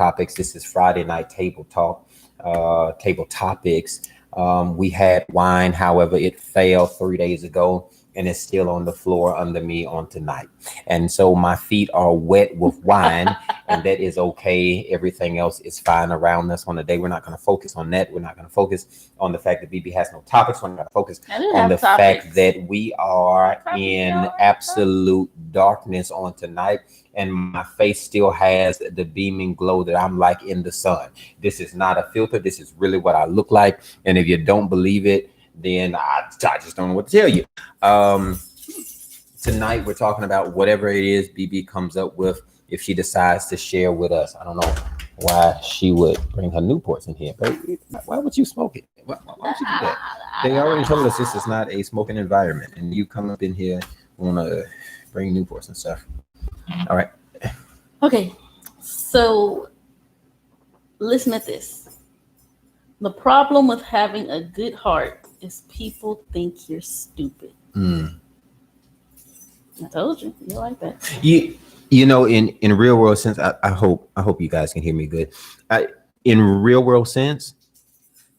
topics. This is Friday night table talk, table topics. We had wine, however, it fell 3 days ago and it's still on the floor under me on tonight. And so my feet are wet with wine, and that is okay. Everything else is fine around us on the day. We're not going to focus on that. We're not going to focus on the fact that BB has no topics. We're not going to focus on the fact that we are in absolute darkness on tonight. And my face still has the beaming glow that I'm like in the sun. This is not a filter. This is really what I look like. And if you don't believe it, then I just don't know what to tell you. Tonight, we're talking about whatever it is BB comes up with if she decides to share with us. I don't know why she would bring her Newports in here, but why would you smoke it? Why would you do that? They already told us this is not a smoking environment, and you come up in here want to bring Newports and stuff. All right. Okay, so listen at this. The problem with having a good heart is people think you're stupid. I told you, you like that. You know, in real world sense, I hope you guys can hear me good. In real world sense,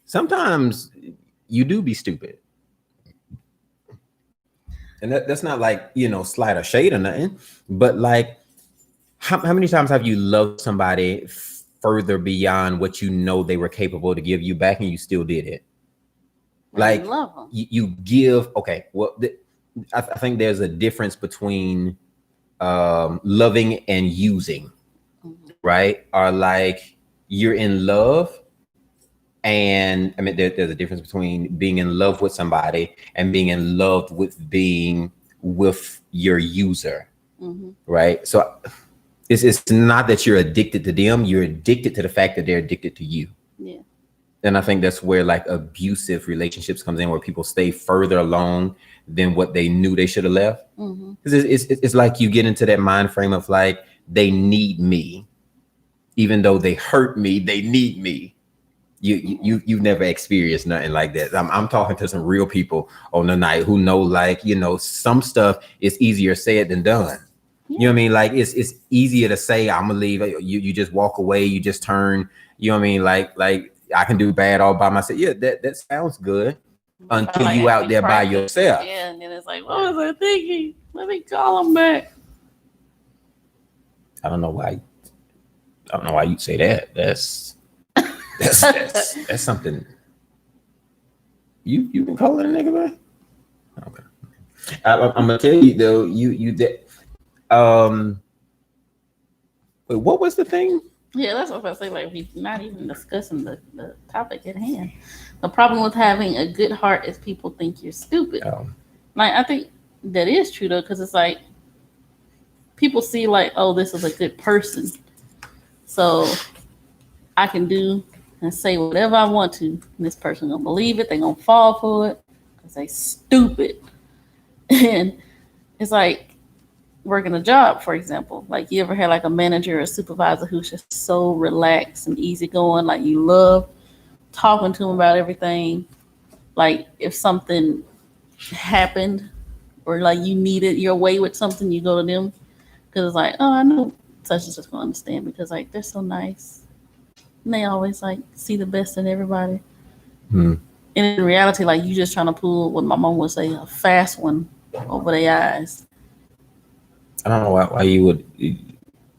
sometimes you do be stupid. And that's not like, slight or shade or nothing, but like, how many times have you loved somebody further beyond what you know they were capable to give you back, and you still did it? Like, you give, okay, well, I think there's a difference between loving and using, right? Or like, you're in love, and I mean, there's a difference between being in love with somebody and being in love with being with your user, right? So it's not that you're addicted to them, you're addicted to the fact that they're addicted to you. Yeah. And I think that's where like abusive relationships comes in, where people stay further along than what they knew they should have left. Because it's like you get into that mind frame of like, they need me, even though they hurt me, they need me. You've never experienced nothing like that. I'm talking to some real people on the night who know, like, some stuff is easier said than done. You know what I mean? Like, it's easier to say I'm gonna leave. You just walk away. You just turn. You know what I mean? Like I can do bad all by myself. Yeah, that sounds good until you out there by yourself. Yeah, and then it's like, what was I thinking? Let me call him back. I don't know why you'd say that. That's something. You can call it a nigga back? Okay. I'm gonna tell you though. You did. Wait, what was the thing? Yeah, that's what I was saying. Like, we're not even discussing the topic at hand. The problem with having a good heart is people think you're stupid. Like, I think that is true though, because it's like people see like, oh, this is a good person, so I can do and say whatever I want to, and this person gonna believe it. They gonna fall for it because they stupid. And it's like working a job, for example. Like, you ever had like a manager or a supervisor who's just so relaxed and easygoing, like you love talking to them about everything. Like, if something happened or like you needed your way with something, you go to them because it's like, oh, I know such and such gonna understand, because like they're so nice and they always like see the best in everybody. And in reality, like, you just trying to pull what my mom would say, a fast one over their eyes. I don't know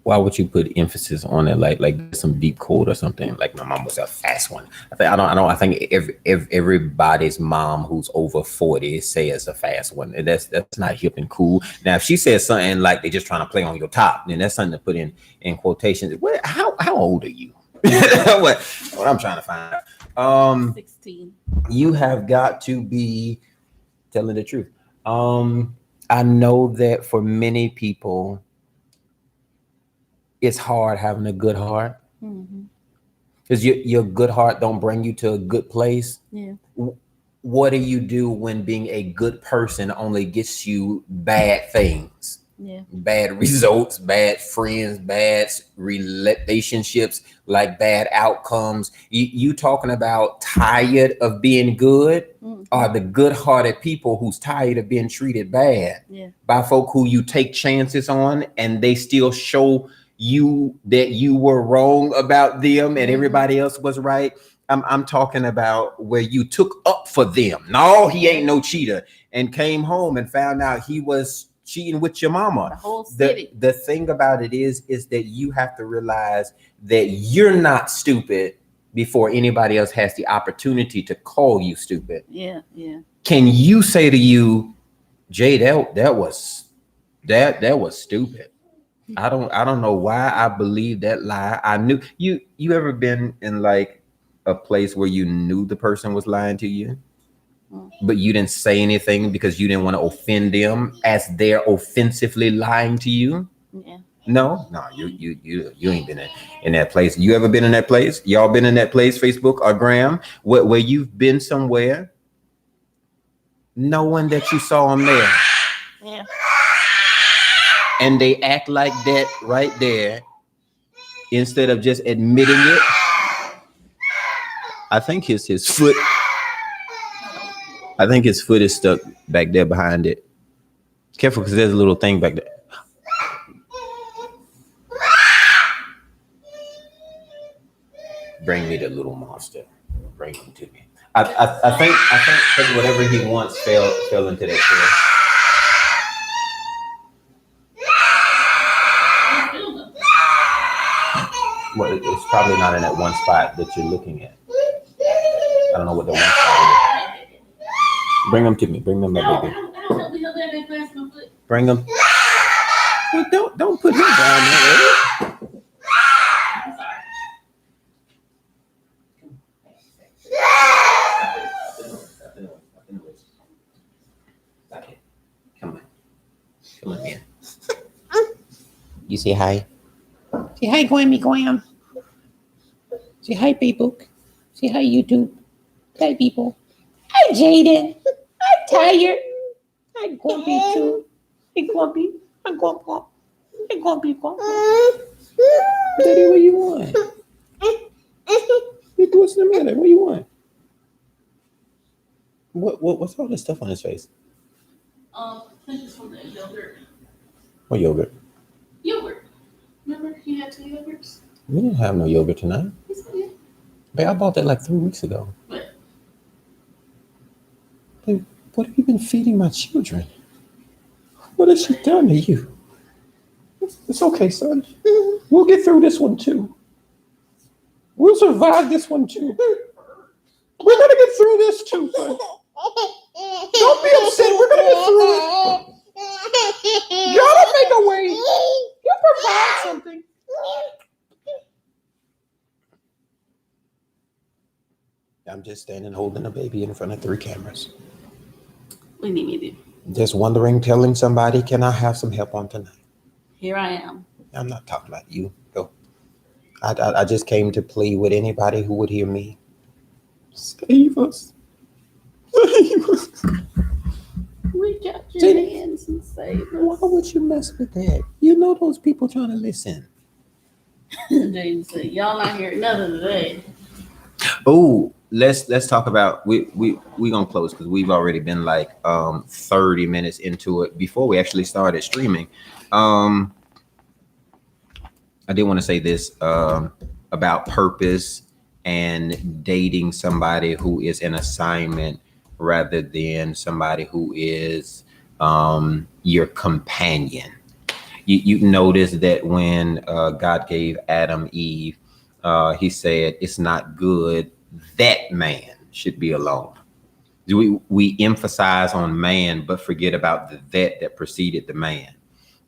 why would you put emphasis on it, like some deep code or something? Like, my mom was a fast one. I think everybody's mom who's over 40 say it's a fast one. And that's not hip and cool. Now, if she says something like they're just trying to play on your top, then that's something to put in quotations. How old are you? what I'm trying to find out. 16. You have got to be telling the truth. I know that for many people, it's hard having a good heart, because your good heart don't bring you to a good place. Yeah. What do you do when being a good person only gets you bad things? Yeah. Bad results, bad friends, bad relationships, like bad outcomes. You talking about tired of being good, are the good-hearted people who's tired of being treated bad by folk who you take chances on, and they still show you were wrong about them and everybody else was right. I'm talking about where you took up for them. No, he ain't no cheater, and came home and found out he was cheating with your mama. The whole city. The thing about it is that you have to realize that you're not stupid before anybody else has the opportunity to call you stupid. Yeah. Can you say to you, Jay, that was stupid? I don't know why I believe that lie. I knew you ever been in like a place where you knew the person was lying to you, but you didn't say anything because you didn't want to offend them as they're offensively lying to you? Yeah. No, you ain't been in that place. You ever been in that place? Y'all been in that place, Facebook or Graham, where you've been somewhere knowing that you saw them there. Yeah. And they act like that right there instead of just admitting it. I think his foot is stuck back there behind it. Careful, because there's a little thing back there. Bring me the little monster. Bring him to me. I think whatever he wants fell into that chair. Well, it's probably not in that one spot that you're looking at. I don't know what the one spot is. Bring them to me. Bring them, my baby. Bring them. Well, don't put him down there. Come on, man. You say hi. Say hi, Graham. Say hi, Facebook. Say hi, YouTube. Hi, people. Hi, Jaden. I'm tired. I'm grumpy too. I'm grumpy. I'm grumpy. I'm grumpy. Daddy, what you want? What's the matter? What you want? What's all this stuff on his face? I think it's from the yogurt. What yogurt? Yogurt. Remember he had 2 yogurts? We didn't have no yogurt tonight. Yes, I did. Babe, I bought that like 3 weeks ago. What? Babe, what have you been feeding my children? What has she done to you? It's okay, son. We'll get through this one too. We'll survive this one too. We're gonna get through this too, son. Don't be upset. We're gonna get through it. Gotta make a way. You provide something. I'm just standing holding a baby in front of 3 cameras. What do you need me to do? Just wondering, telling somebody, can I have some help on tonight? Here I am. I'm not talking about you. Go. I just came to plead with anybody who would hear me. Save us. Save us. Reach out your hands and save us. Why would you mess with that? You know those people trying to listen. Jaden said, y'all not hearing nothing today. Oh, let's talk about we gonna close because we've already been like 30 minutes into it before we actually started streaming. I did want to say this about purpose and dating somebody who is an assignment rather than somebody who is your companion. You notice that when God gave Adam Eve, he said it's not good that man should be alone. We emphasize on man but forget about the that preceded the man.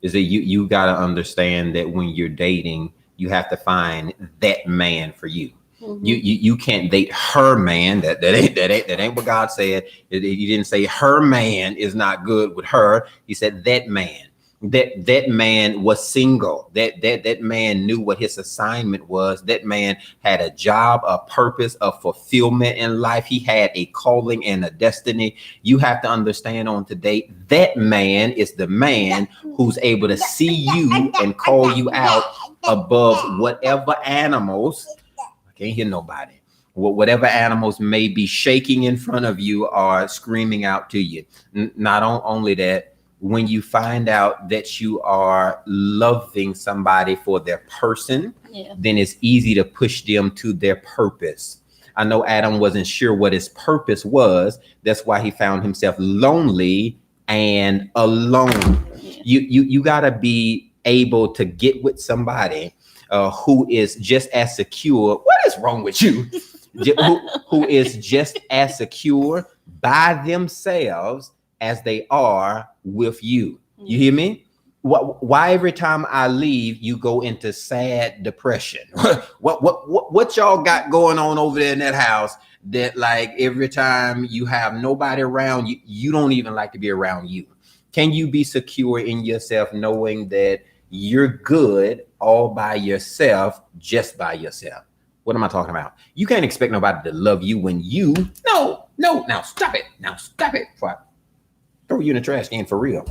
Is that you got to understand that when you're dating, you have to find that man for you. Mm-hmm. You can't date her man. That ain't what God said. He didn't say her man is not good with her. He said that man. That man was single. That man knew what his assignment was. That man had a job, a purpose, a fulfillment in life. He had a calling and a destiny. You have to understand on today, that man is the man who's able to see you and call you out above whatever animals. I can't hear nobody. Whatever animals may be shaking in front of you or screaming out to you. Not only that, when you find out that you are loving somebody for their person, then it's easy to push them to their purpose. I know Adam wasn't sure what his purpose was. That's why he found himself lonely and alone. You gotta be able to get with somebody who is just as secure. What is wrong with you? who is just as secure by themselves as they are with you. You hear me? Why every time I leave, you go into sad depression? What y'all got going on over there in that house that like every time you have nobody around you, you don't even like to be around you? Can you be secure in yourself knowing that you're good all by yourself, just by yourself? What am I talking about? You can't expect nobody to love you when you, no, now stop it. Now stop it. Before I throw you in the trash can for real.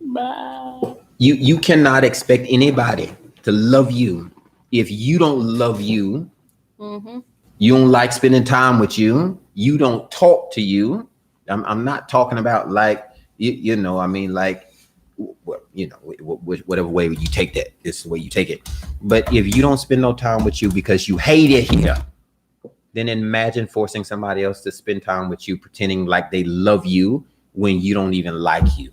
Bye. You cannot expect anybody to love you if you don't love you. Mm-hmm. You don't like spending time with you. You don't talk to you. I'm not talking about like, you know, I mean, like, you know, whatever way you take that, this is the way you take it. But if you don't spend no time with you because you hate it here, then imagine forcing somebody else to spend time with you, pretending like they love you when you don't even like you,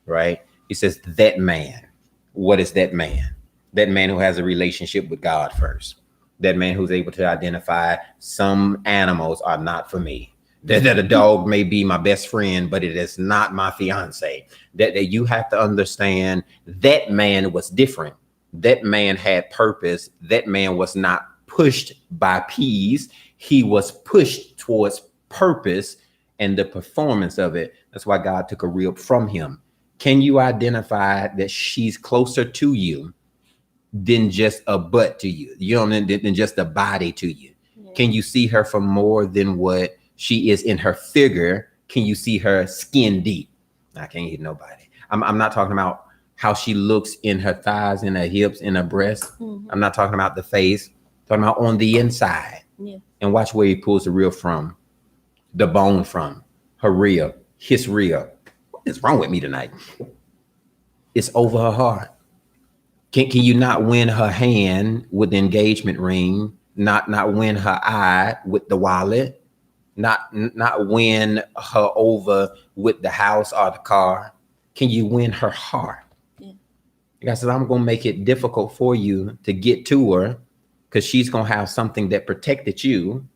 right? He says that man. What is that man? That man who has a relationship with God first. That man who's able to identify some animals are not for me. That a dog may be my best friend, but it is not my fiance. That you have to understand that man was different. That man had purpose. That man was not pushed by peas. He was pushed towards purpose and the performance of it. That's why God took a rib from him. Can you identify that she's closer to you than just a butt to you? You know, than just a body to you. Yeah. Can you see her for more than what she is in her figure? Can you see her skin deep? I can't hit nobody. I'm not talking about how she looks in her thighs, in her hips, in her breasts. Mm-hmm. I'm not talking about the face. I'm talking about on the inside. Yeah. And watch where he pulls the rib from, the bone from, her rib, his rib. What is wrong with me tonight? It's over her heart. Can you not win her hand with the engagement ring? Not win her eye with the wallet? Not win her over with the house or the car? Can you win her heart? Yeah. God says, I'm going to make it difficult for you to get to her because she's going to have something that protected you.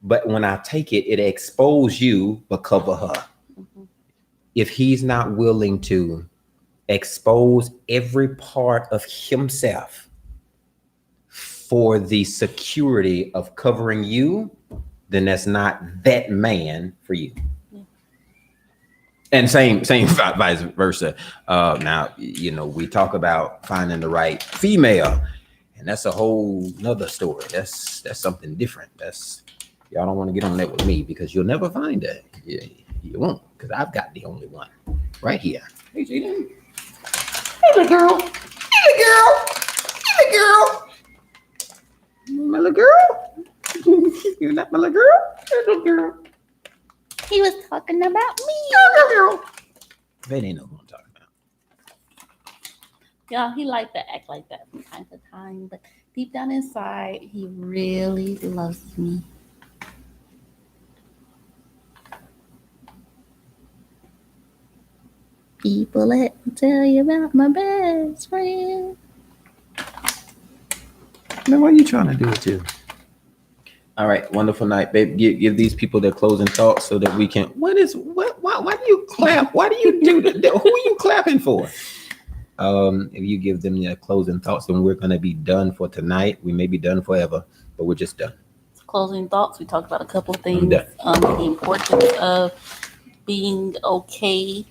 But when I take it, it expose you but cover her. Mm-hmm. If he's not willing to expose every part of himself for the security of covering you, then that's not that man for you. Yeah. And same vice versa. Now, you know, we talk about finding the right female, and that's a whole nother story. That's something different. Y'all don't want to get on that with me because you'll never find that. You won't, because I've got the only one right here. Hey, Jaden. Hey, little girl. Hey, little girl. Hey, little girl. My little girl. You're not my little girl. Hey, little girl. He was talking about me. Girl. They ain't know who I'm talking about. Y'all, he liked to act like that from time to time, but deep down inside, he really loves me. People, let me tell you about my best friend. Man, what are you trying to do it to? All right, wonderful night, babe. Give these people their closing thoughts so that we can. Why do you clap? Why do you do that? Who are you clapping for? If you give them their closing thoughts, then we're gonna be done for tonight. We may be done forever, but we're just done. Closing thoughts. We talked about a couple of things. The importance of being okay.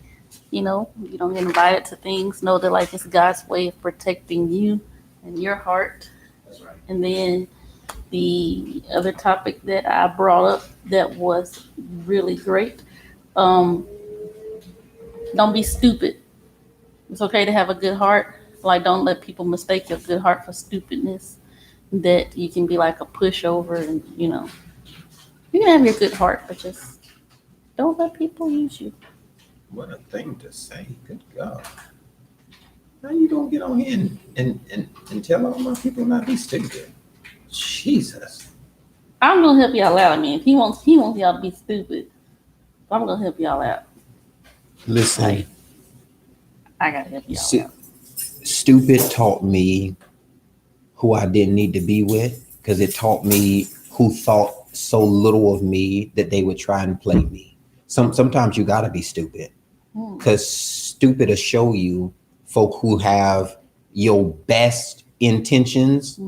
You know, you don't get invited to things. Know that like it's God's way of protecting you and your heart. That's right. And then the other topic that I brought up that was really great. Don't be stupid. It's okay to have a good heart. Like, don't let people mistake your good heart for stupidness. That you can be like a pushover, and you know, you can have your good heart, but just don't let people use you. What a thing to say. Good God. How you gonna get on here and tell all my people not be stupid? Jesus. I'm gonna help y'all out. I mean, if he wants y'all to be stupid. I'm gonna help y'all out. Listen, Like, I gotta help y'all out. Stupid taught me who I didn't need to be with, because it taught me who thought so little of me that they would try and play me. Sometimes you gotta be stupid, because stupid will show you folk who have your best intentions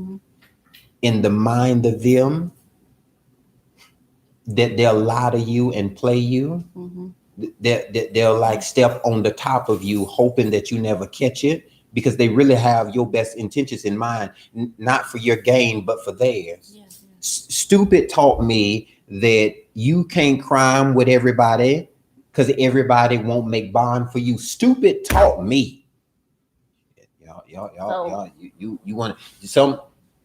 in the mind of them, that they'll lie to you and play you. They'll like step on the top of you, hoping that you never catch it, because they really have your best intentions in mind, not for your gain, but for theirs. Yeah. Stupid taught me that you can't crime with everybody because everybody won't make bond for you. Stupid taught me. Y'all, you want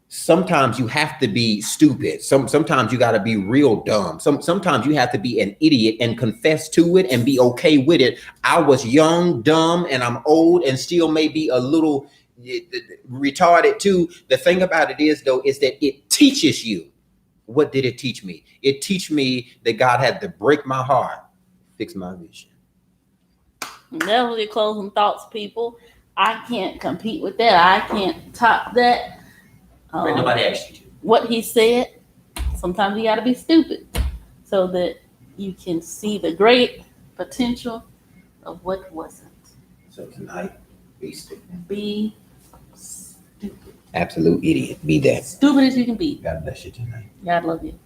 sometimes you have to be stupid. Sometimes you got to be real dumb. Sometimes you have to be an idiot and confess to it and be okay with it. I was young, dumb, and I'm old and still maybe a little retarded too. The thing about it is, though, is that it teaches you. What did it teach me? It teach me that God had to break my heart, fix my vision. That was your closing thoughts, people. I can't compete with that. I can't top that. Nobody asked you to. What he said, sometimes you got to be stupid so that you can see the great potential of what wasn't. So tonight, be stupid. Be stupid. Absolute idiot. Be that. Stupid as you can be. God bless you tonight. God love you.